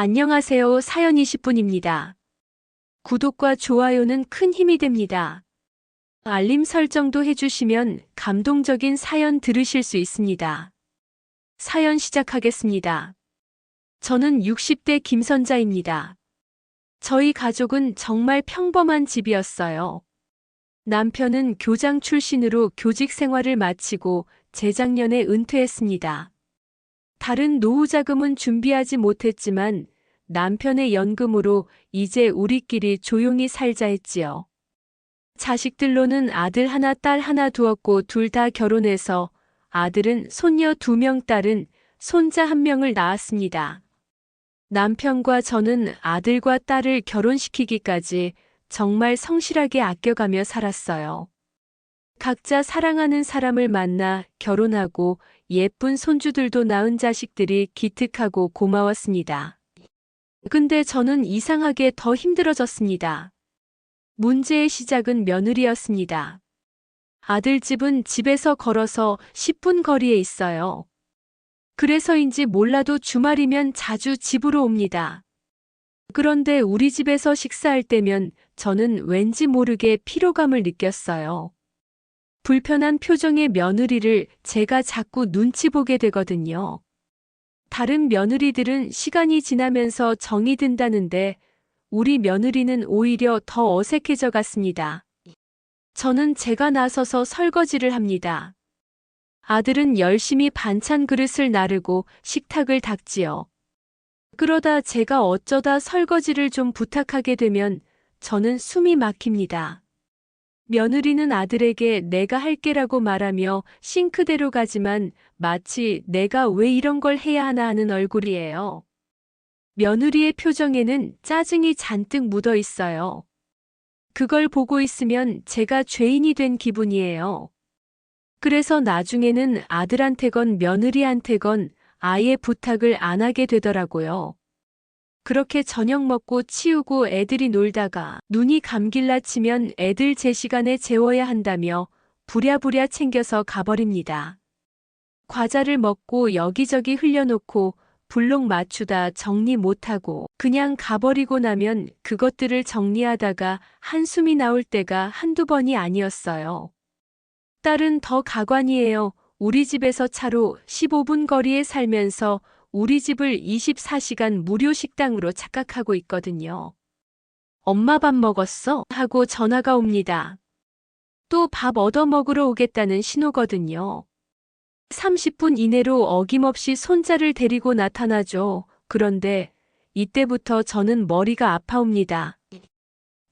안녕하세요. 사연 20분입니다. 구독과 좋아요는 큰 힘이 됩니다. 알림 설정도 해주시면 감동적인 사연 들으실 수 있습니다. 사연 시작하겠습니다. 저는 60대 김선자입니다. 저희 가족은 정말 평범한 집이었어요. 남편은 교장 출신으로 교직 생활을 마치고 재작년에 은퇴했습니다. 다른 노후 자금은 준비하지 못했지만 남편의 연금으로 이제 우리끼리 조용히 살자 했지요. 자식들로는 아들 하나, 딸 하나 두었고 둘 다 결혼해서 아들은 손녀 2명, 딸은 손자 1명을 낳았습니다. 남편과 저는 아들과 딸을 결혼시키기까지 정말 성실하게 아껴가며 살았어요. 각자 사랑하는 사람을 만나 결혼하고 예쁜 손주들도 낳은 자식들이 기특하고 고마웠습니다. 근데 저는 이상하게 더 힘들어졌습니다. 문제의 시작은 며느리였습니다. 아들 집은 집에서 걸어서 10분 거리에 있어요. 그래서인지 몰라도 주말이면 자주 집으로 옵니다. 그런데 우리 집에서 식사할 때면 저는 왠지 모르게 피로감을 느꼈어요. 불편한 표정의 며느리를 제가 자꾸 눈치 보게 되거든요. 다른 며느리들은 시간이 지나면서 정이 든다는데 우리 며느리는 오히려 더 어색해져 갔습니다. 저는 제가 나서서 설거지를 합니다. 아들은 열심히 반찬 그릇을 나르고 식탁을 닦지요. 그러다 제가 어쩌다 설거지를 좀 부탁하게 되면 저는 숨이 막힙니다. 며느리는 아들에게 내가 할게라고 말하며 싱크대로 가지만 마치 내가 왜 이런 걸 해야 하나 하는 얼굴이에요. 며느리의 표정에는 짜증이 잔뜩 묻어 있어요. 그걸 보고 있으면 제가 죄인이 된 기분이에요. 그래서 나중에는 아들한테건 며느리한테건 아예 부탁을 안 하게 되더라고요. 그렇게 저녁 먹고 치우고 애들이 놀다가 눈이 감길라 치면 애들 제 시간에 재워야 한다며 부랴부랴 챙겨서 가버립니다. 과자를 먹고 여기저기 흘려놓고 블록 맞추다 정리 못하고 그냥 가버리고 나면 그것들을 정리하다가 한숨이 나올 때가 한두 번이 아니었어요. 딸은 더 가관이에요. 우리 집에서 차로 15분 거리에 살면서 우리 집을 24시간 무료 식당으로 착각하고 있거든요. 엄마 밥 먹었어? 하고 전화가 옵니다. 또 밥 얻어 먹으러 오겠다는 신호거든요. 30분 이내로 어김없이 손자를 데리고 나타나죠. 그런데 이때부터 저는 머리가 아파옵니다.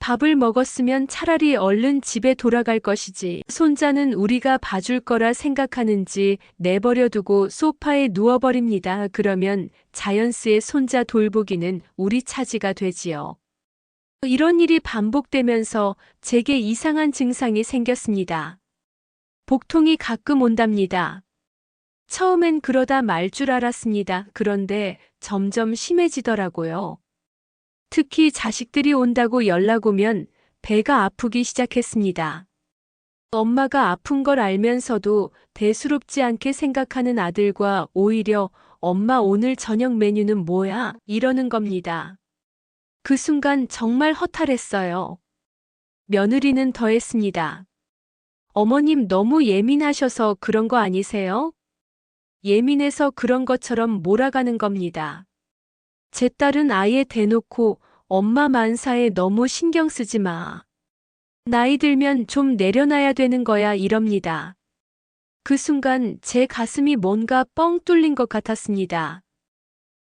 밥을 먹었으면 차라리 얼른 집에 돌아갈 것이지. 손자는 우리가 봐줄 거라 생각하는지 내버려두고 소파에 누워버립니다. 그러면 자연스의 손자 돌보기는 우리 차지가 되지요. 이런 일이 반복되면서 제게 이상한 증상이 생겼습니다. 복통이 가끔 온답니다. 처음엔 그러다 말 줄 알았습니다. 그런데 점점 심해지더라고요. 특히 자식들이 온다고 연락 오면 배가 아프기 시작했습니다. 엄마가 아픈 걸 알면서도 대수롭지 않게 생각하는 아들과 오히려 엄마 오늘 저녁 메뉴는 뭐야? 이러는 겁니다. 그 순간 정말 허탈했어요. 며느리는 더했습니다. 어머님 너무 예민하셔서 그런 거 아니세요? 예민해서 그런 것처럼 몰아가는 겁니다. 제 딸은 아예 대놓고 엄마 만사에 너무 신경 쓰지 마. 나이 들면 좀 내려놔야 되는 거야 이럽니다. 그 순간 제 가슴이 뭔가 뻥 뚫린 것 같았습니다.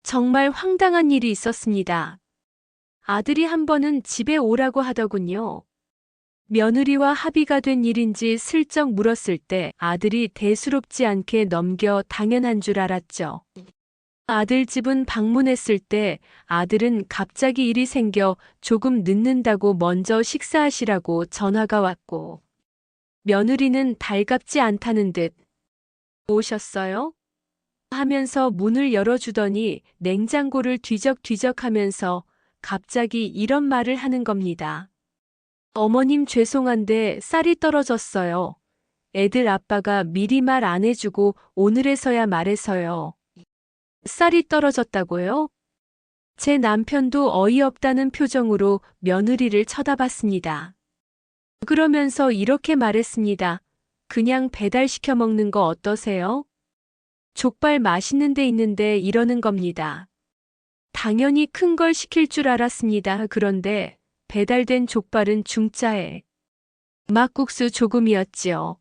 정말 황당한 일이 있었습니다. 아들이 한 번은 집에 오라고 하더군요. 며느리와 합의가 된 일인지 슬쩍 물었을 때 아들이 대수롭지 않게 넘겨 당연한 줄 알았죠. 아들 집은 방문했을 때 아들은 갑자기 일이 생겨 조금 늦는다고 먼저 식사하시라고 전화가 왔고 며느리는 달갑지 않다는 듯 오셨어요? 하면서 문을 열어주더니 냉장고를 뒤적뒤적 하면서 갑자기 이런 말을 하는 겁니다. 어머님 죄송한데 쌀이 떨어졌어요. 애들 아빠가 미리 말 안 해주고 오늘에서야 말해서요. 쌀이 떨어졌다고요? 제 남편도 어이없다는 표정으로 며느리를 쳐다봤습니다. 그러면서 이렇게 말했습니다. 그냥 배달시켜 먹는 거 어떠세요? 족발 맛있는 데 있는데 이러는 겁니다. 당연히 큰 걸 시킬 줄 알았습니다. 그런데 배달된 족발은 중짜에 막국수 조금이었지요.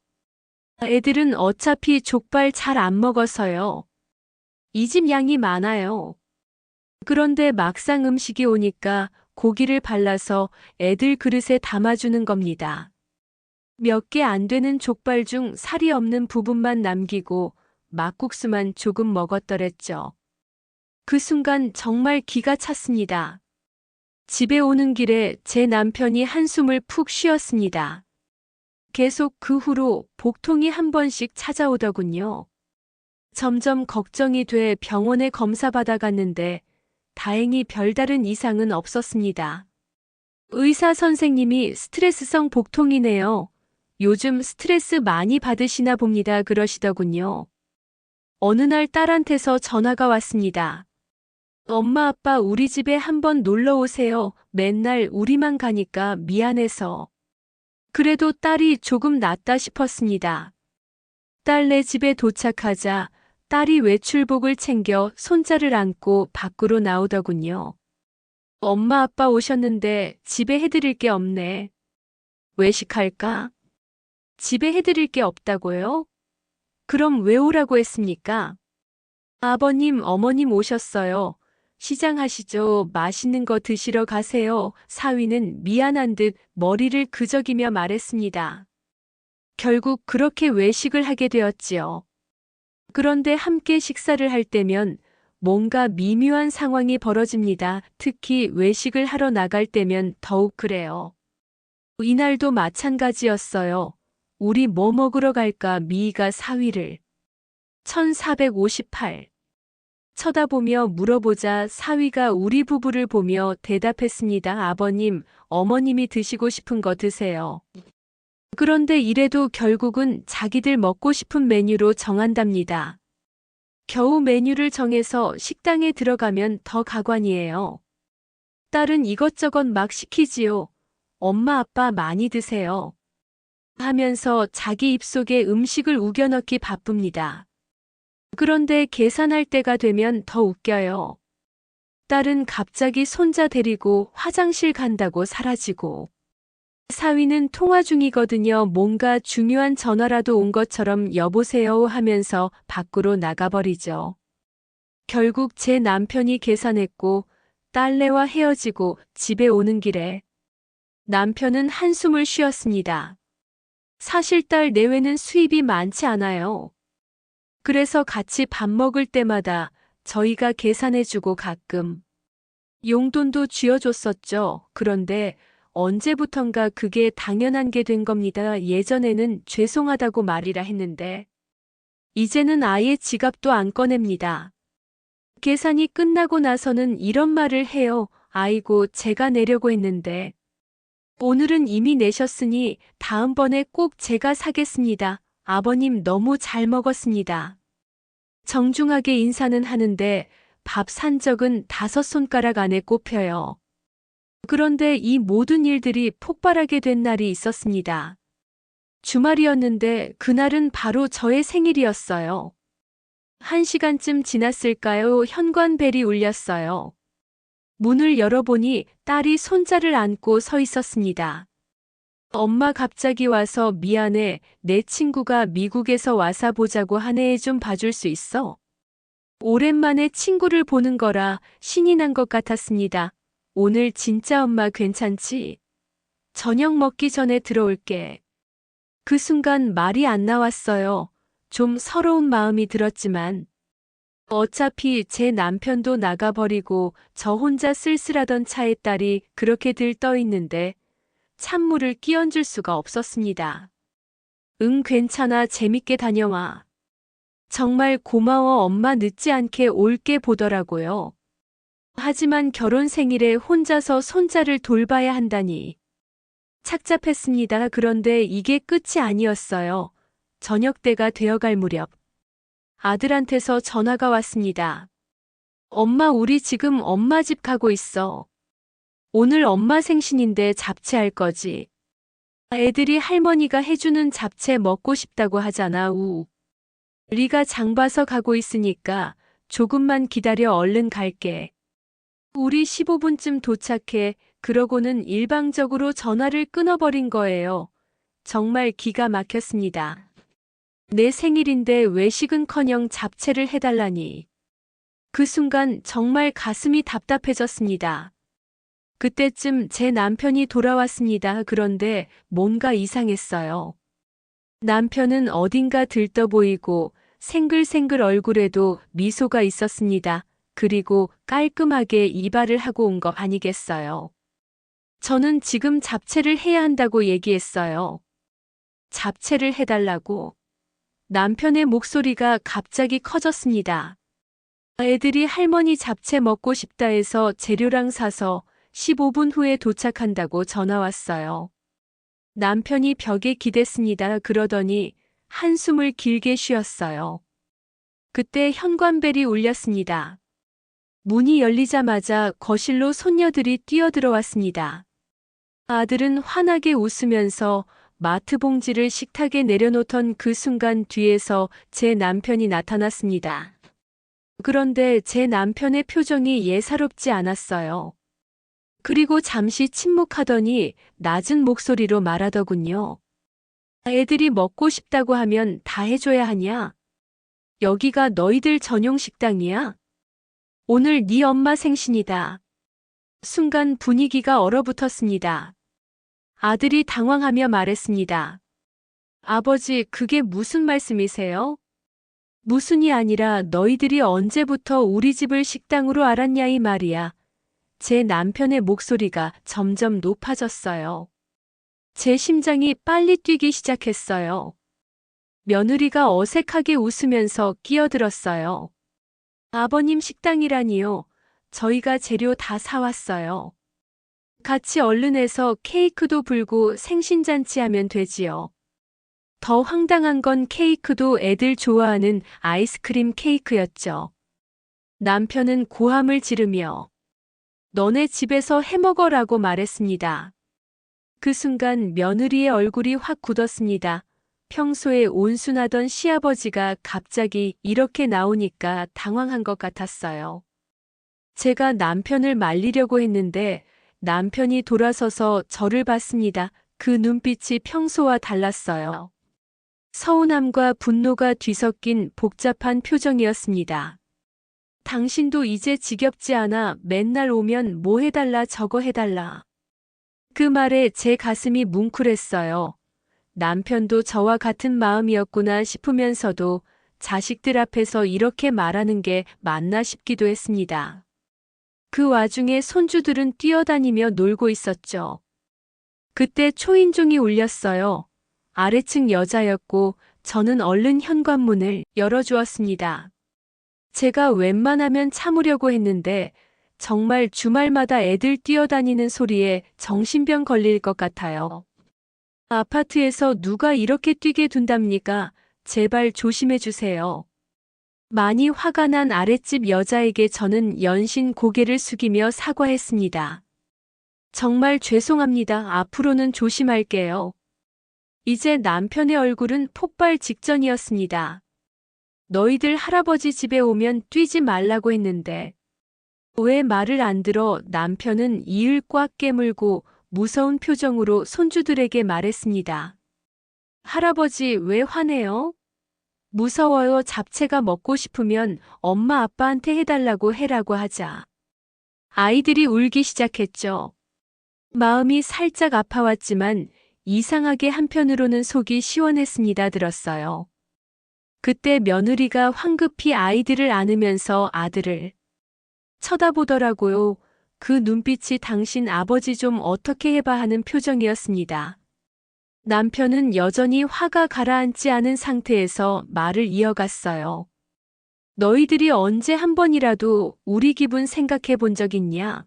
애들은 어차피 족발 잘 안 먹어서요. 이 집 양이 많아요. 그런데 막상 음식이 오니까 고기를 발라서 애들 그릇에 담아주는 겁니다. 몇 개 안 되는 족발 중 살이 없는 부분만 남기고 막국수만 조금 먹었더랬죠. 그 순간 정말 기가 찼습니다. 집에 오는 길에 제 남편이 한숨을 푹 쉬었습니다. 계속 그 후로 복통이 한 번씩 찾아오더군요. 점점 걱정이 돼 병원에 검사 받아갔는데 다행히 별다른 이상은 없었습니다. 의사 선생님이 스트레스성 복통이네요. 요즘 스트레스 많이 받으시나 봅니다. 그러시더군요. 어느 날 딸한테서 전화가 왔습니다. 엄마 아빠 우리 집에 한번 놀러 오세요. 맨날 우리만 가니까 미안해서. 그래도 딸이 조금 낫다 싶었습니다. 딸네 집에 도착하자 딸이 외출복을 챙겨 손자를 안고 밖으로 나오더군요. 엄마 아빠 오셨는데 집에 해드릴 게 없네. 외식할까? 집에 해드릴 게 없다고요? 그럼 왜 오라고 했습니까? 아버님, 어머님 오셨어요. 시장하시죠. 맛있는 거 드시러 가세요. 사위는 미안한 듯 머리를 그저기며 말했습니다. 결국 그렇게 외식을 하게 되었지요. 그런데 함께 식사를 할 때면 뭔가 미묘한 상황이 벌어집니다. 특히 외식을 하러 나갈 때면 더욱 그래요. 이날도 마찬가지였어요. 우리 뭐 먹으러 갈까? 미희가 사위를. 1458. 쳐다보며 물어보자 사위가 우리 부부를 보며 대답했습니다. 아버님, 어머님이 드시고 싶은 거 드세요. 그런데 이래도 결국은 자기들 먹고 싶은 메뉴로 정한답니다. 겨우 메뉴를 정해서 식당에 들어가면 더 가관이에요. 딸은 이것저것 막 시키지요. 엄마 아빠 많이 드세요. 하면서 자기 입속에 음식을 우겨넣기 바쁩니다. 그런데 계산할 때가 되면 더 웃겨요. 딸은 갑자기 손자 데리고 화장실 간다고 사라지고 사위는 통화 중이거든요. 뭔가 중요한 전화라도 온 것처럼 여보세요 하면서 밖으로 나가버리죠. 결국 제 남편이 계산했고 딸내와 헤어지고 집에 오는 길에 남편은 한숨을 쉬었습니다. 사실 딸 내외는 수입이 많지 않아요. 그래서 같이 밥 먹을 때마다 저희가 계산해주고 가끔 용돈도 쥐어줬었죠. 그런데 언제부턴가 그게 당연한 게 된 겁니다. 예전에는 죄송하다고 말이라 했는데 이제는 아예 지갑도 안 꺼냅니다. 계산이 끝나고 나서는 이런 말을 해요. 아이고, 제가 내려고 했는데 오늘은 이미 내셨으니 다음번에 꼭 제가 사겠습니다. 아버님 너무 잘 먹었습니다. 정중하게 인사는 하는데 밥 산 적은 5손가락 안에 꼽혀요. 그런데 이 모든 일들이 폭발하게 된 날이 있었습니다. 주말이었는데 그날은 바로 저의 생일이었어요. 1시간쯤 지났을까요? 현관벨이 울렸어요. 문을 열어보니 딸이 손자를 안고 서 있었습니다. 엄마 갑자기 와서 미안해. 내 친구가 미국에서 와서 보자고 하네. 좀 봐줄 수 있어? 오랜만에 친구를 보는 거라 신이 난 것 같았습니다. 오늘 진짜 엄마 괜찮지? 저녁 먹기 전에 들어올게. 그 순간 말이 안 나왔어요. 좀 서러운 마음이 들었지만 어차피 제 남편도 나가버리고 저 혼자 쓸쓸하던 차에 딸이 그렇게 들떠 있는데 찬물을 끼얹을 수가 없었습니다. 응, 괜찮아. 재밌게 다녀와. 정말 고마워. 엄마 늦지 않게 올게 보더라고요. 하지만 결혼 생일에 혼자서 손자를 돌봐야 한다니. 착잡했습니다. 그런데 이게 끝이 아니었어요. 저녁 때가 되어갈 무렵 아들한테서 전화가 왔습니다. 엄마, 우리 지금 엄마 집 가고 있어. 오늘 엄마 생신인데 잡채 할 거지. 애들이 할머니가 해주는 잡채 먹고 싶다고 하잖아. 리가 장 봐서 가고 있으니까 조금만 기다려, 얼른 갈게. 우리 15분쯤 도착해. 그러고는 일방적으로 전화를 끊어버린 거예요. 정말 기가 막혔습니다. 내 생일인데 외식은커녕 잡채를 해달라니. 그 순간 정말 가슴이 답답해졌습니다. 그때쯤 제 남편이 돌아왔습니다. 그런데 뭔가 이상했어요. 남편은 어딘가 들떠 보이고 생글생글 얼굴에도 미소가 있었습니다. 그리고 깔끔하게 이발을 하고 온 거 아니겠어요? 저는 지금 잡채를 해야 한다고 얘기했어요. 잡채를 해달라고. 남편의 목소리가 갑자기 커졌습니다. 애들이 할머니 잡채 먹고 싶다 해서 재료랑 사서 15분 후에 도착한다고 전화 왔어요. 남편이 벽에 기댔습니다. 그러더니 한숨을 길게 쉬었어요. 그때 현관벨이 울렸습니다. 문이 열리자마자 거실로 손녀들이 뛰어들어왔습니다. 아들은 환하게 웃으면서 마트 봉지를 식탁에 내려놓던 그 순간 뒤에서 제 남편이 나타났습니다. 그런데 제 남편의 표정이 예사롭지 않았어요. 그리고 잠시 침묵하더니 낮은 목소리로 말하더군요. 애들이 먹고 싶다고 하면 다 해줘야 하냐? 여기가 너희들 전용 식당이야? 오늘 네 엄마 생신이다. 순간 분위기가 얼어붙었습니다. 아들이 당황하며 말했습니다. 아버지, 그게 무슨 말씀이세요? 무슨이 아니라 너희들이 언제부터 우리 집을 식당으로 알았냐 이 말이야. 제 남편의 목소리가 점점 높아졌어요. 제 심장이 빨리 뛰기 시작했어요. 며느리가 어색하게 웃으면서 끼어들었어요. 아버님 식당이라니요. 저희가 재료 다 사왔어요. 같이 얼른 해서 케이크도 불고 생신잔치하면 되지요. 더 황당한 건 케이크도 애들 좋아하는 아이스크림 케이크였죠. 남편은 고함을 지르며 너네 집에서 해먹어라고 말했습니다. 그 순간 며느리의 얼굴이 확 굳었습니다. 평소에 온순하던 시아버지가 갑자기 이렇게 나오니까 당황한 것 같았어요. 제가 남편을 말리려고 했는데 남편이 돌아서서 저를 봤습니다. 그 눈빛이 평소와 달랐어요. 서운함과 분노가 뒤섞인 복잡한 표정이었습니다. 당신도 이제 지겹지 않아? 맨날 오면 뭐 해달라 저거 해달라. 그 말에 제 가슴이 뭉클했어요. 남편도 저와 같은 마음이었구나 싶으면서도 자식들 앞에서 이렇게 말하는 게 맞나 싶기도 했습니다. 그 와중에 손주들은 뛰어다니며 놀고 있었죠. 그때 초인종이 울렸어요. 아래층 여자였고 저는 얼른 현관문을 열어주었습니다. 제가 웬만하면 참으려고 했는데 정말 주말마다 애들 뛰어다니는 소리에 정신병 걸릴 것 같아요. 아파트에서 누가 이렇게 뛰게 둔답니까? 제발 조심해 주세요. 많이 화가 난 아랫집 여자에게 저는 연신 고개를 숙이며 사과했습니다. 정말 죄송합니다. 앞으로는 조심할게요. 이제 남편의 얼굴은 폭발 직전이었습니다. 너희들 할아버지 집에 오면 뛰지 말라고 했는데 왜 말을 안 들어? 남편은 이를 꽉 깨물고 무서운 표정으로 손주들에게 말했습니다. 할아버지, 왜 화내요? 무서워요. 잡채가 먹고 싶으면 엄마 아빠한테 해달라고 해라고 하자. 아이들이 울기 시작했죠. 마음이 살짝 아파왔지만 이상하게 한편으로는 속이 시원했습니다. 들었어요. 그때 며느리가 황급히 아이들을 안으면서 아들을 쳐다보더라고요. 그 눈빛이 당신 아버지 좀 어떻게 해봐 하는 표정이었습니다. 남편은 여전히 화가 가라앉지 않은 상태에서 말을 이어갔어요. 너희들이 언제 한 번이라도 우리 기분 생각해 본 적 있냐?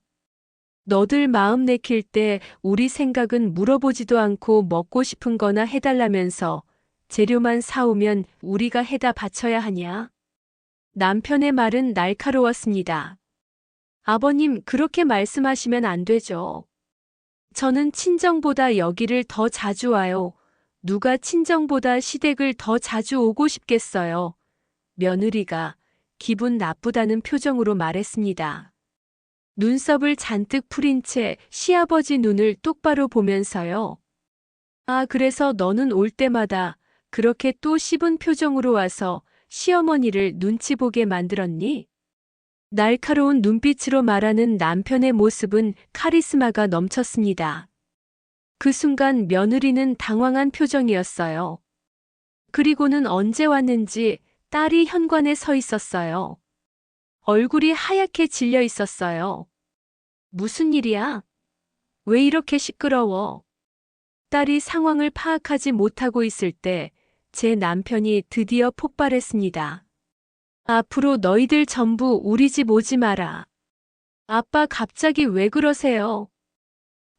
너들 마음 내킬 때 우리 생각은 물어보지도 않고 먹고 싶은 거나 해달라면서 재료만 사오면 우리가 해다 바쳐야 하냐? 남편의 말은 날카로웠습니다. 아버님, 그렇게 말씀하시면 안 되죠. 저는 친정보다 여기를 더 자주 와요. 누가 친정보다 시댁을 더 자주 오고 싶겠어요. 며느리가 기분 나쁘다는 표정으로 말했습니다. 눈썹을 잔뜩 풀인 채 시아버지 눈을 똑바로 보면서요. 아, 그래서 너는 올 때마다 그렇게 또 씹은 표정으로 와서 시어머니를 눈치 보게 만들었니? 날카로운 눈빛으로 말하는 남편의 모습은 카리스마가 넘쳤습니다. 그 순간 며느리는 당황한 표정이었어요. 그리고는 언제 왔는지 딸이 현관에 서 있었어요. 얼굴이 하얗게 질려 있었어요. 무슨 일이야? 왜 이렇게 시끄러워? 딸이 상황을 파악하지 못하고 있을 때 제 남편이 드디어 폭발했습니다. 앞으로 너희들 전부 우리 집 오지 마라. 아빠 갑자기 왜 그러세요?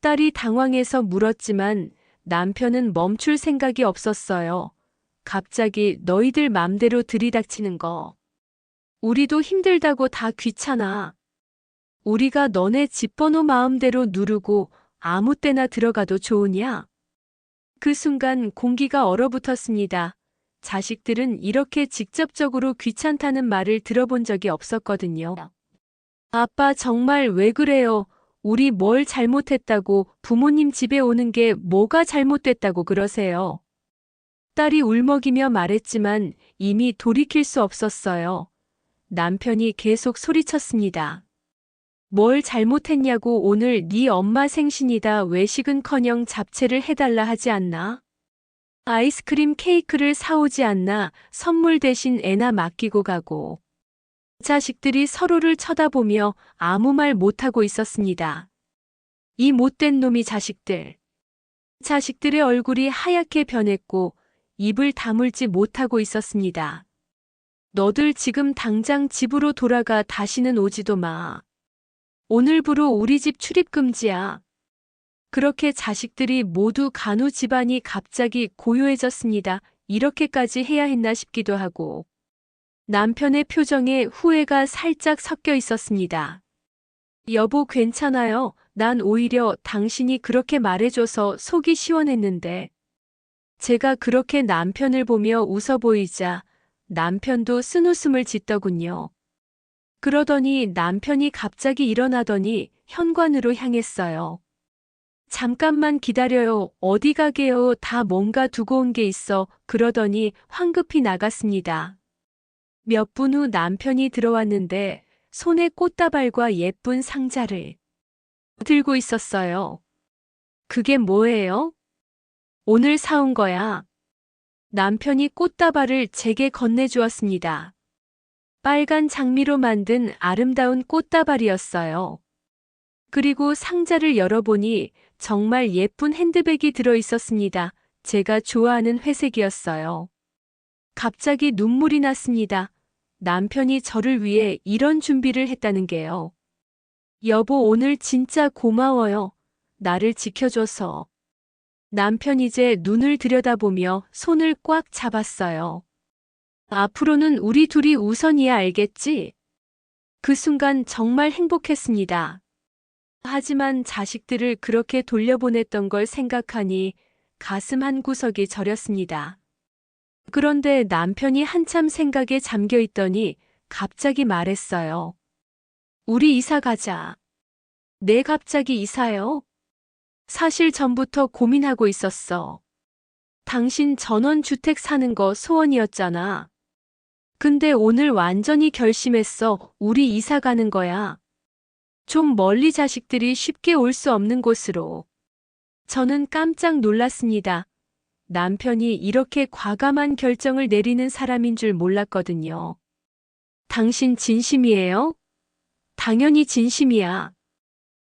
딸이 당황해서 물었지만 남편은 멈출 생각이 없었어요. 갑자기 너희들 맘대로 들이닥치는 거. 우리도 힘들다고 다 귀찮아. 우리가 너네 집 번호 마음대로 누르고 아무 때나 들어가도 좋으냐? 그 순간 공기가 얼어붙었습니다. 자식들은 이렇게 직접적으로 귀찮다는 말을 들어본 적이 없었거든요. 아빠 정말 왜 그래요? 우리 뭘 잘못했다고 부모님 집에 오는 게 뭐가 잘못됐다고 그러세요? 딸이 울먹이며 말했지만 이미 돌이킬 수 없었어요. 남편이 계속 소리쳤습니다. 뭘 잘못했냐고 오늘 네 엄마 생신이다 외식은커녕 잡채를 해달라 하지 않나? 아이스크림 케이크를 사오지 않나 선물 대신 애나 맡기고 가고. 자식들이 서로를 쳐다보며 아무 말 못하고 있었습니다. 이 못된 놈이 자식들. 자식들의 얼굴이 하얗게 변했고 입을 다물지 못하고 있었습니다. 너들 지금 당장 집으로 돌아가 다시는 오지도 마. 오늘부로 우리 집 출입 금지야. 그렇게 자식들이 모두 간우 집안이 갑자기 고요해졌습니다. 이렇게까지 해야 했나 싶기도 하고. 남편의 표정에 후회가 살짝 섞여 있었습니다. 여보, 괜찮아요. 난 오히려 당신이 그렇게 말해줘서 속이 시원했는데. 제가 그렇게 남편을 보며 웃어 보이자 남편도 쓴웃음을 짓더군요. 그러더니 남편이 갑자기 일어나더니 현관으로 향했어요. 잠깐만 기다려요. 어디 가게요? 다 뭔가 두고 온 게 있어. 그러더니 황급히 나갔습니다. 몇 분 후 남편이 들어왔는데 손에 꽃다발과 예쁜 상자를 들고 있었어요. 그게 뭐예요? 오늘 사온 거야. 남편이 꽃다발을 제게 건네주었습니다. 빨간 장미로 만든 아름다운 꽃다발이었어요. 그리고 상자를 열어보니 정말 예쁜 핸드백이 들어 있었습니다. 제가 좋아하는 회색이었어요. 갑자기 눈물이 났습니다. 남편이 저를 위해 이런 준비를 했다는 게요. 여보, 오늘 진짜 고마워요. 나를 지켜줘서. 남편 이제 눈을 들여다보며 손을 꽉 잡았어요. 앞으로는 우리 둘이 우선이야, 알겠지? 그 순간 정말 행복했습니다. 하지만 자식들을 그렇게 돌려보냈던 걸 생각하니 가슴 한 구석이 저렸습니다. 그런데 남편이 한참 생각에 잠겨 있더니 갑자기 말했어요. 우리 이사 가자. 네, 갑자기 이사요? 사실 전부터 고민하고 있었어. 당신 전원주택 사는 거 소원이었잖아. 근데 오늘 완전히 결심했어. 우리 이사 가는 거야. 좀 멀리, 자식들이 쉽게 올 수 없는 곳으로. 저는 깜짝 놀랐습니다. 남편이 이렇게 과감한 결정을 내리는 사람인 줄 몰랐거든요. 당신 진심이에요? 당연히 진심이야.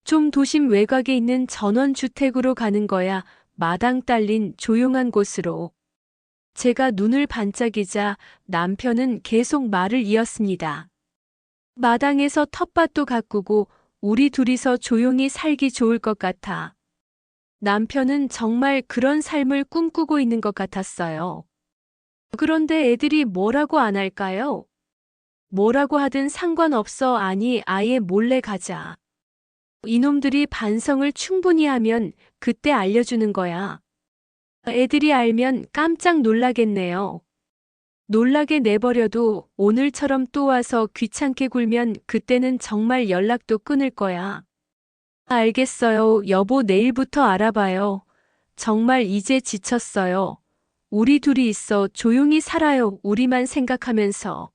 좀 도심 외곽에 있는 전원주택으로 가는 거야. 마당 딸린 조용한 곳으로. 제가 눈을 반짝이자 남편은 계속 말을 이었습니다. 마당에서 텃밭도 가꾸고 우리 둘이서 조용히 살기 좋을 것 같아. 남편은 정말 그런 삶을 꿈꾸고 있는 것 같았어요. 그런데 애들이 뭐라고 안 할까요? 뭐라고 하든 상관없어. 아니, 아예 몰래 가자. 이놈들이 반성을 충분히 하면 그때 알려주는 거야. 애들이 알면 깜짝 놀라겠네요. 놀라게 내버려도 오늘처럼 또 와서 귀찮게 굴면 그때는 정말 연락도 끊을 거야. 알겠어요. 여보, 내일부터 알아봐요. 정말 이제 지쳤어요. 우리 둘이 있어 조용히 살아요. 우리만 생각하면서.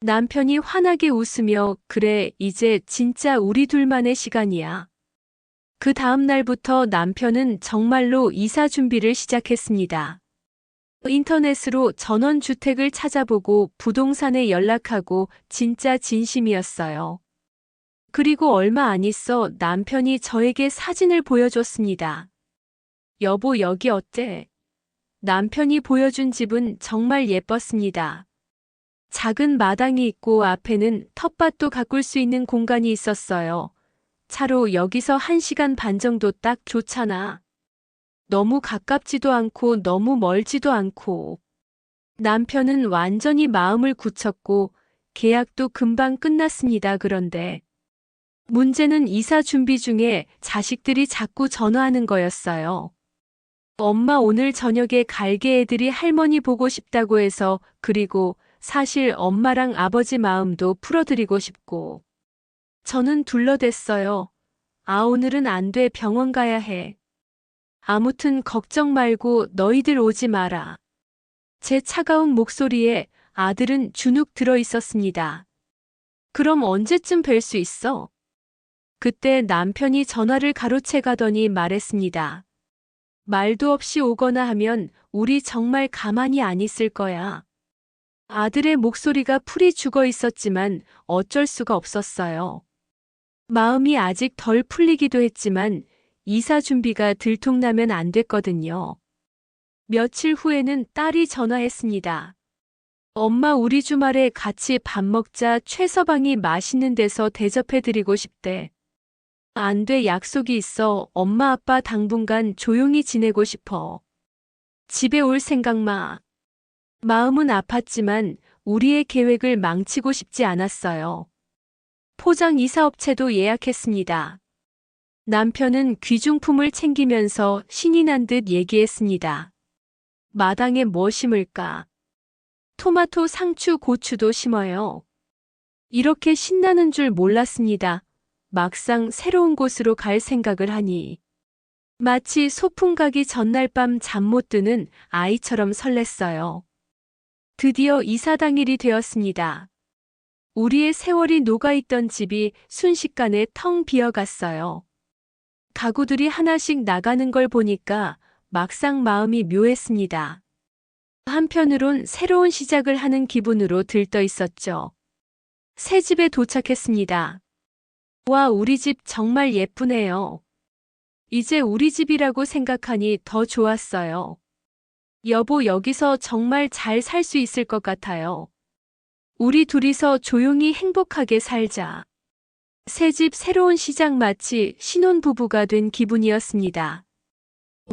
남편이 환하게 웃으며 그래, 이제 진짜 우리 둘만의 시간이야. 그 다음 날부터 남편은 정말로 이사 준비를 시작했습니다. 인터넷으로 전원주택을 찾아보고 부동산에 연락하고 진짜 진심이었어요. 그리고 얼마 안 있어 남편이 저에게 사진을 보여줬습니다. 여보, 여기 어때? 남편이 보여준 집은 정말 예뻤습니다. 작은 마당이 있고 앞에는 텃밭도 가꿀 수 있는 공간이 있었어요. 차로 여기서 1시간 반 정도 딱 좋잖아. 너무 가깝지도 않고 너무 멀지도 않고. 남편은 완전히 마음을 굳혔고 계약도 금방 끝났습니다. 그런데 문제는 이사 준비 중에 자식들이 자꾸 전화하는 거였어요. 엄마, 오늘 저녁에 갈게. 애들이 할머니 보고 싶다고 해서. 그리고 사실 엄마랑 아버지 마음도 풀어드리고 싶고. 저는 둘러댔어요. 아, 오늘은 안 돼. 병원 가야 해. 아무튼 걱정 말고 너희들 오지 마라. 제 차가운 목소리에 아들은 주눅 들어 있었습니다. 그럼 언제쯤 뵐 수 있어? 그때 남편이 전화를 가로채 가더니 말했습니다. 말도 없이 오거나 하면 우리 정말 가만히 안 있을 거야. 아들의 목소리가 풀이 죽어 있었지만 어쩔 수가 없었어요. 마음이 아직 덜 풀리기도 했지만 이사 준비가 들통나면 안 됐거든요. 며칠 후에는 딸이 전화했습니다. 엄마, 우리 주말에 같이 밥 먹자. 최서방이 맛있는 데서 대접해드리고 싶대. 안 돼, 약속이 있어. 엄마 아빠 당분간 조용히 지내고 싶어. 집에 올 생각 마. 마음은 아팠지만 우리의 계획을 망치고 싶지 않았어요. 포장 이사업체도 예약했습니다. 남편은 귀중품을 챙기면서 신이 난 듯 얘기했습니다. 마당에 뭐 심을까? 토마토, 상추, 고추도 심어요. 이렇게 신나는 줄 몰랐습니다. 막상 새로운 곳으로 갈 생각을 하니 마치 소풍 가기 전날 밤 잠 못 드는 아이처럼 설렜어요. 드디어 이사 당일이 되었습니다. 우리의 세월이 녹아있던 집이 순식간에 텅 비어갔어요. 가구들이 하나씩 나가는 걸 보니까 막상 마음이 묘했습니다. 한편으론 새로운 시작을 하는 기분으로 들떠 있었죠. 새 집에 도착했습니다. 와, 우리 집 정말 예쁘네요. 이제 우리 집이라고 생각하니 더 좋았어요. 여보, 여기서 정말 잘 살 수 있을 것 같아요. 우리 둘이서 조용히 행복하게 살자. 새집 새로운 시작, 마치 신혼부부가 된 기분이었습니다.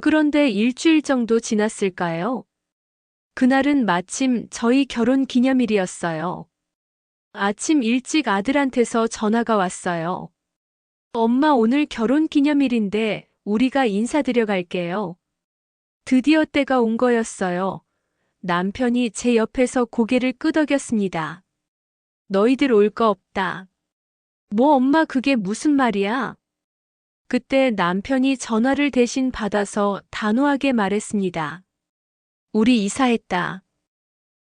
그런데 일주일 정도 지났을까요? 그날은 마침 저희 결혼 기념일이었어요. 아침 일찍 아들한테서 전화가 왔어요. 엄마, 오늘 결혼 기념일인데 우리가 인사드려 갈게요. 드디어 때가 온 거였어요. 남편이 제 옆에서 고개를 끄덕였습니다. 너희들 올 거 없다. 뭐 엄마, 그게 무슨 말이야? 그때 남편이 전화를 대신 받아서 단호하게 말했습니다. 우리 이사했다.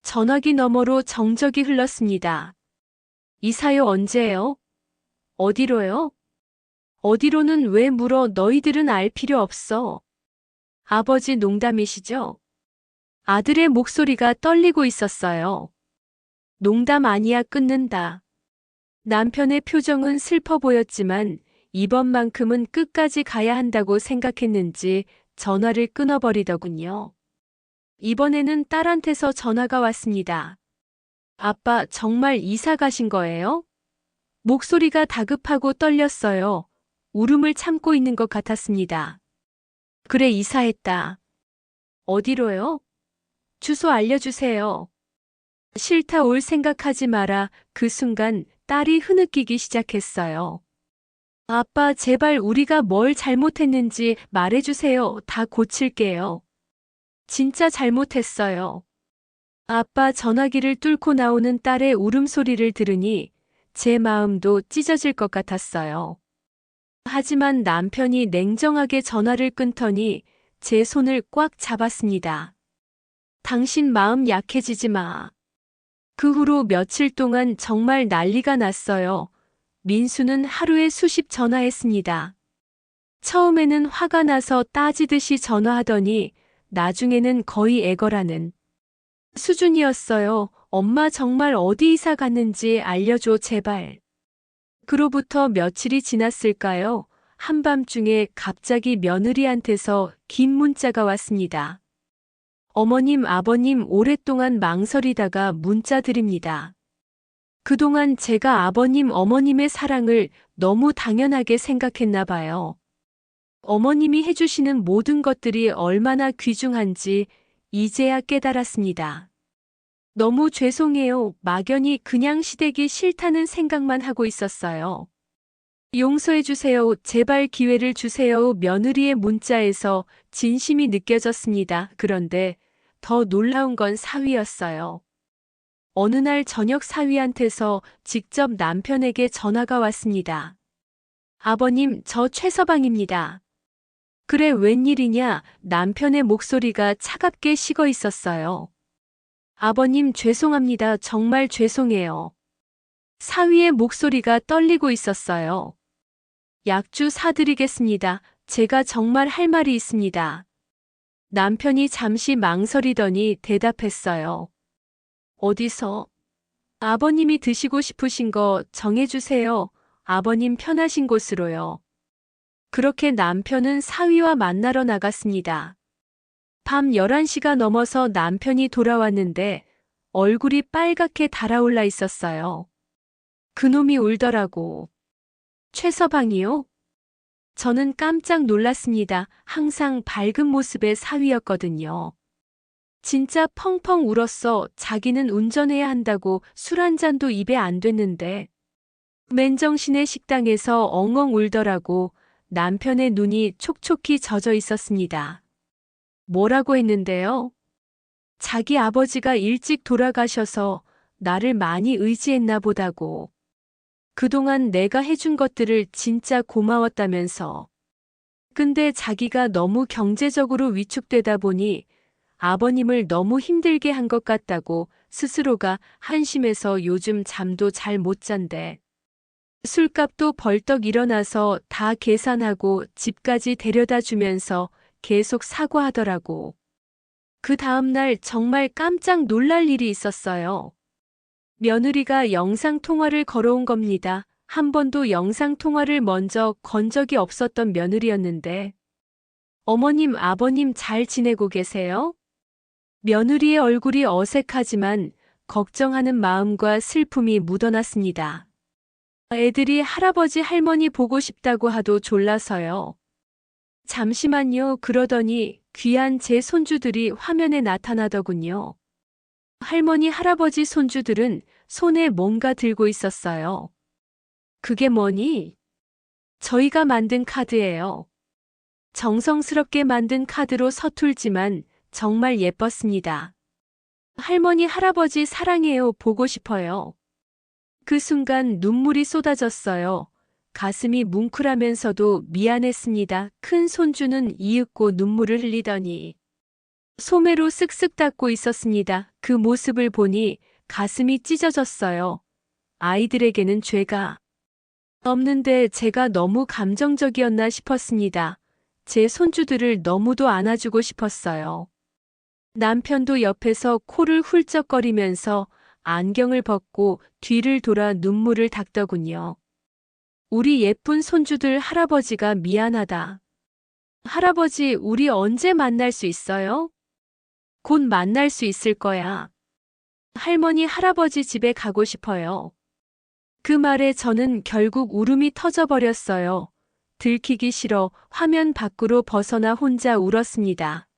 전화기 너머로 정적이 흘렀습니다. 이사요? 언제요? 어디로요? 어디로는 왜 물어? 너희들은 알 필요 없어. 아버지, 농담이시죠? 아들의 목소리가 떨리고 있었어요. 농담 아니야. 끊는다. 남편의 표정은 슬퍼 보였지만 이번만큼은 끝까지 가야 한다고 생각했는지 전화를 끊어버리더군요. 이번에는 딸한테서 전화가 왔습니다. 아빠, 정말 이사 가신 거예요? 목소리가 다급하고 떨렸어요. 울음을 참고 있는 것 같았습니다. 그래, 이사했다. 어디로요? 주소 알려주세요. 싫다 올 생각하지 마라. 그 순간 딸이 흐느끼기 시작했어요. 아빠, 제발 우리가 뭘 잘못했는지 말해주세요. 다 고칠게요. 진짜 잘못했어요. 아빠, 전화기를 뚫고 나오는 딸의 울음소리를 들으니 제 마음도 찢어질 것 같았어요. 하지만 남편이 냉정하게 전화를 끊더니 제 손을 꽉 잡았습니다. 당신 마음 약해지지 마. 그 후로 며칠 동안 정말 난리가 났어요. 민수는 하루에 수십 전화했습니다. 처음에는 화가 나서 따지듯이 전화하더니 나중에는 거의 애걸하는 수준이었어요. 엄마 정말 어디 이사 갔는지 알려줘 제발. 그로부터 며칠이 지났을까요? 한밤중에 갑자기 며느리한테서 긴 문자가 왔습니다. 어머님, 아버님 오랫동안 망설이다가 문자 드립니다. 그동안 제가 아버님, 어머님의 사랑을 너무 당연하게 생각했나 봐요. 어머님이 해주시는 모든 것들이 얼마나 귀중한지 이제야 깨달았습니다. 너무 죄송해요. 막연히 그냥 시댁이 싫다는 생각만 하고 있었어요. 용서해주세요. 제발 기회를 주세요. 며느리의 문자에서 진심이 느껴졌습니다. 그런데 더 놀라운 건 사위였어요. 어느 날 저녁 사위한테서 직접 남편에게 전화가 왔습니다. 아버님, 저 최서방입니다. 그래, 웬일이냐? 남편의 목소리가 차갑게 식어 있었어요. 아버님, 죄송합니다. 정말 죄송해요. 사위의 목소리가 떨리고 있었어요. 약주 사드리겠습니다. 제가 정말 할 말이 있습니다. 남편이 잠시 망설이더니 대답했어요. 어디서? 아버님이 드시고 싶으신 거 정해주세요. 아버님 편하신 곳으로요. 그렇게 남편은 사위와 만나러 나갔습니다. 밤 11시가 넘어서 남편이 돌아왔는데 얼굴이 빨갛게 달아올라 있었어요. 그놈이 울더라고. 최서방이요? 저는 깜짝 놀랐습니다. 항상 밝은 모습의 사위였거든요. 진짜 펑펑 울었어. 자기는 운전해야 한다고 술 한 잔도 입에 안 됐는데. 맨정신에 식당에서 엉엉 울더라고. 남편의 눈이 촉촉히 젖어 있었습니다. 뭐라고 했는데요? 자기 아버지가 일찍 돌아가셔서 나를 많이 의지했나 보다고. 그동안 내가 해준 것들을 진짜 고마웠다면서. 근데 자기가 너무 경제적으로 위축되다 보니 아버님을 너무 힘들게 한 것 같다고 스스로가 한심해서 요즘 잠도 잘 못 잔대. 술값도 벌떡 일어나서 다 계산하고 집까지 데려다 주면서 계속 사과하더라고. 그 다음날 정말 깜짝 놀랄 일이 있었어요. 며느리가 영상통화를 걸어온 겁니다. 한 번도 영상통화를 먼저 건 적이 없었던 며느리였는데. 어머님, 아버님 잘 지내고 계세요? 며느리의 얼굴이 어색하지만 걱정하는 마음과 슬픔이 묻어났습니다. 애들이 할아버지 할머니 보고 싶다고 하도 졸라서요. 잠시만요. 그러더니 귀한 제 손주들이 화면에 나타나더군요. 할머니 할아버지 손주들은 손에 뭔가 들고 있었어요. 그게 뭐니? 저희가 만든 카드예요. 정성스럽게 만든 카드로 서툴지만 정말 예뻤습니다. 할머니 할아버지 사랑해요. 보고 싶어요. 그 순간 눈물이 쏟아졌어요. 가슴이 뭉클하면서도 미안했습니다. 큰 손주는 이윽고 눈물을 흘리더니 소매로 쓱쓱 닦고 있었습니다. 그 모습을 보니 가슴이 찢어졌어요. 아이들에게는 죄가 없는데 제가 너무 감정적이었나 싶었습니다. 제 손주들을 너무도 안아주고 싶었어요. 남편도 옆에서 코를 훌쩍거리면서 안경을 벗고 뒤를 돌아 눈물을 닦더군요. 우리 예쁜 손주들 할아버지가 미안하다. 할아버지, 우리 언제 만날 수 있어요? 곧 만날 수 있을 거야. 할머니, 할아버지 집에 가고 싶어요. 그 말에 저는 결국 울음이 터져버렸어요. 들키기 싫어 화면 밖으로 벗어나 혼자 울었습니다.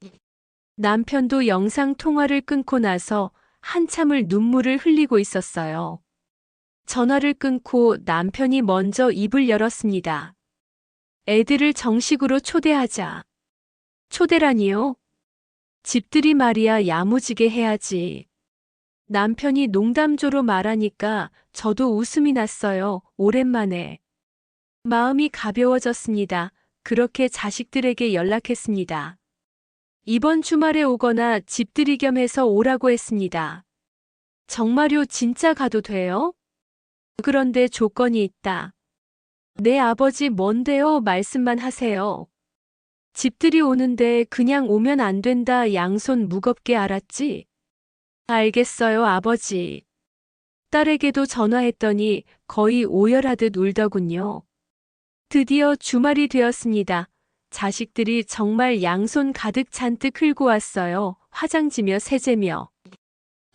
남편도 영상 통화를 끊고 나서 한참을 눈물을 흘리고 있었어요. 전화를 끊고 남편이 먼저 입을 열었습니다. 애들을 정식으로 초대하자. 초대라니요? 집들이 말이야 야무지게 해야지. 남편이 농담조로 말하니까 저도 웃음이 났어요. 오랜만에. 마음이 가벼워졌습니다. 그렇게 자식들에게 연락했습니다. 이번 주말에 오거나 집들이 겸 해서 오라고 했습니다. 정말요, 진짜 가도 돼요? 그런데 조건이 있다. 내 아버지 뭔데요? 말씀만 하세요. 집들이 오는데 그냥 오면 안 된다. 양손 무겁게 알았지? 알겠어요, 아버지. 딸에게도 전화했더니 거의 오열하듯 울더군요. 드디어 주말이 되었습니다. 자식들이 정말 양손 가득 잔뜩 흘고 왔어요. 화장지며 세제며.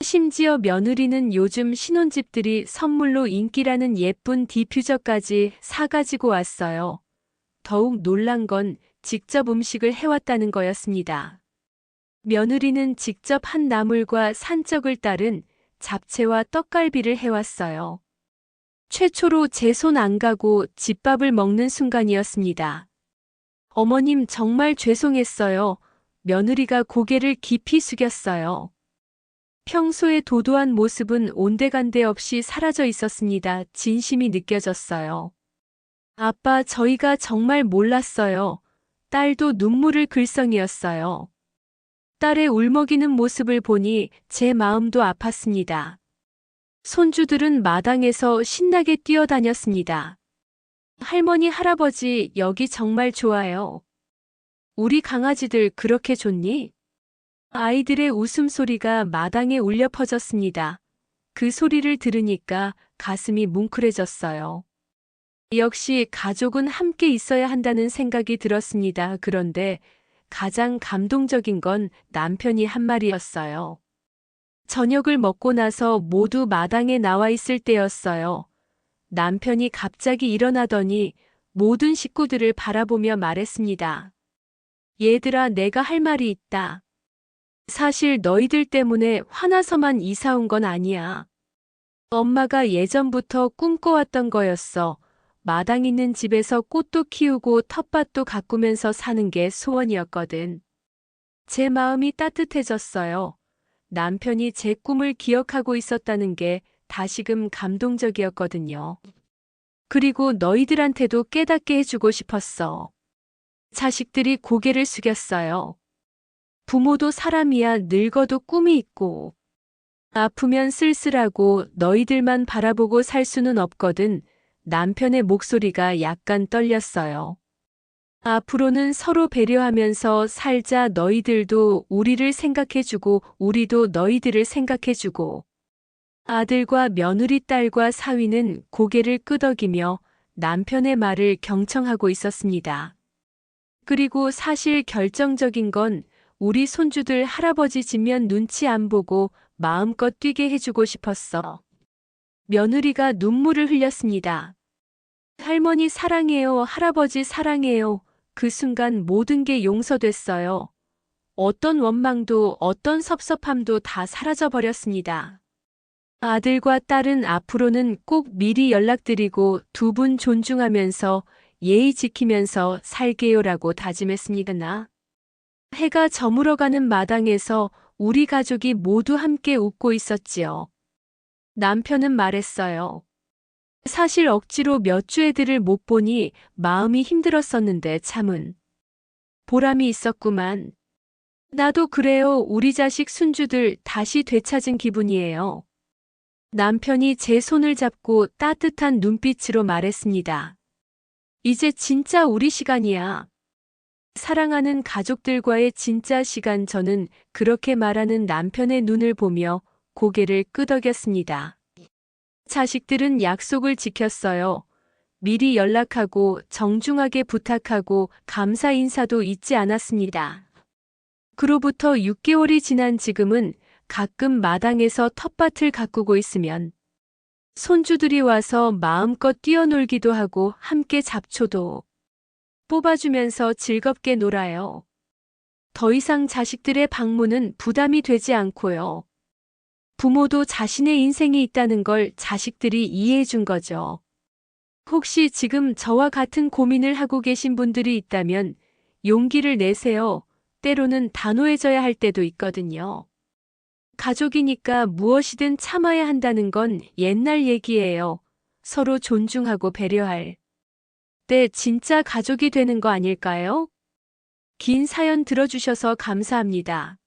심지어 며느리는 요즘 신혼집들이 선물로 인기라는 예쁜 디퓨저까지 사가지고 왔어요. 더욱 놀란 건 직접 음식을 해왔다는 거였습니다. 며느리는 직접 한 나물과 산적을 따른 잡채와 떡갈비를 해왔어요. 최초로 제 손 안 가고 집밥을 먹는 순간이었습니다. 어머님 정말 죄송했어요. 며느리가 고개를 깊이 숙였어요. 평소의 도도한 모습은 온데간데 없이 사라져 있었습니다. 진심이 느껴졌어요. 아빠, 저희가 정말 몰랐어요. 딸도 눈물을 글썽이었어요. 딸의 울먹이는 모습을 보니 제 마음도 아팠습니다. 손주들은 마당에서 신나게 뛰어다녔습니다. 할머니, 할아버지, 여기 정말 좋아요. 우리 강아지들 그렇게 좋니? 아이들의 웃음소리가 마당에 울려 퍼졌습니다. 그 소리를 들으니까 가슴이 뭉클해졌어요. 역시 가족은 함께 있어야 한다는 생각이 들었습니다. 그런데 가장 감동적인 건 남편이 한 말이었어요. 저녁을 먹고 나서 모두 마당에 나와 있을 때였어요. 남편이 갑자기 일어나더니 모든 식구들을 바라보며 말했습니다. 얘들아, 내가 할 말이 있다. 사실 너희들 때문에 화나서만 이사 온 건 아니야. 엄마가 예전부터 꿈꿔왔던 거였어. 마당 있는 집에서 꽃도 키우고 텃밭도 가꾸면서 사는 게 소원이었거든. 제 마음이 따뜻해졌어요. 남편이 제 꿈을 기억하고 있었다는 게 다시금 감동적이었거든요. 그리고 너희들한테도 깨닫게 해주고 싶었어. 자식들이 고개를 숙였어요. 부모도 사람이야. 늙어도 꿈이 있고. 아프면 쓸쓸하고 너희들만 바라보고 살 수는 없거든. 남편의 목소리가 약간 떨렸어요. 앞으로는 서로 배려하면서 살자. 너희들도 우리를 생각해주고 우리도 너희들을 생각해주고. 아들과 며느리, 딸과 사위는 고개를 끄덕이며 남편의 말을 경청하고 있었습니다. 그리고 사실 결정적인 건 우리 손주들 할아버지 집면 눈치 안 보고 마음껏 뛰게 해주고 싶었어. 며느리가 눈물을 흘렸습니다. 할머니 사랑해요. 할아버지 사랑해요. 그 순간 모든 게 용서됐어요. 어떤 원망도 어떤 섭섭함도 다 사라져버렸습니다. 아들과 딸은 앞으로는 꼭 미리 연락드리고 두 분 존중하면서 예의 지키면서 살게요라고 다짐했습니다. 해가 저물어가는 마당에서 우리 가족이 모두 함께 웃고 있었지요. 남편은 말했어요. 사실 억지로 몇 주 애들을 못 보니 마음이 힘들었었는데 참은 보람이 있었구만. 나도 그래요. 우리 자식 순주들 다시 되찾은 기분이에요. 남편이 제 손을 잡고 따뜻한 눈빛으로 말했습니다. 이제 진짜 우리 시간이야. 사랑하는 가족들과의 진짜 시간. 저는 그렇게 말하는 남편의 눈을 보며 고개를 끄덕였습니다. 자식들은 약속을 지켰어요. 미리 연락하고 정중하게 부탁하고 감사 인사도 잊지 않았습니다. 그로부터 6개월이 지난 지금은 가끔 마당에서 텃밭을 가꾸고 있으면 손주들이 와서 마음껏 뛰어놀기도 하고 함께 잡초도 뽑아주면서 즐겁게 놀아요. 더 이상 자식들의 방문은 부담이 되지 않고요. 부모도 자신의 인생이 있다는 걸 자식들이 이해해 준 거죠. 혹시 지금 저와 같은 고민을 하고 계신 분들이 있다면 용기를 내세요. 때로는 단호해져야 할 때도 있거든요. 가족이니까 무엇이든 참아야 한다는 건 옛날 얘기예요. 서로 존중하고 배려할 때 진짜 가족이 되는 거 아닐까요? 긴 사연 들어주셔서 감사합니다.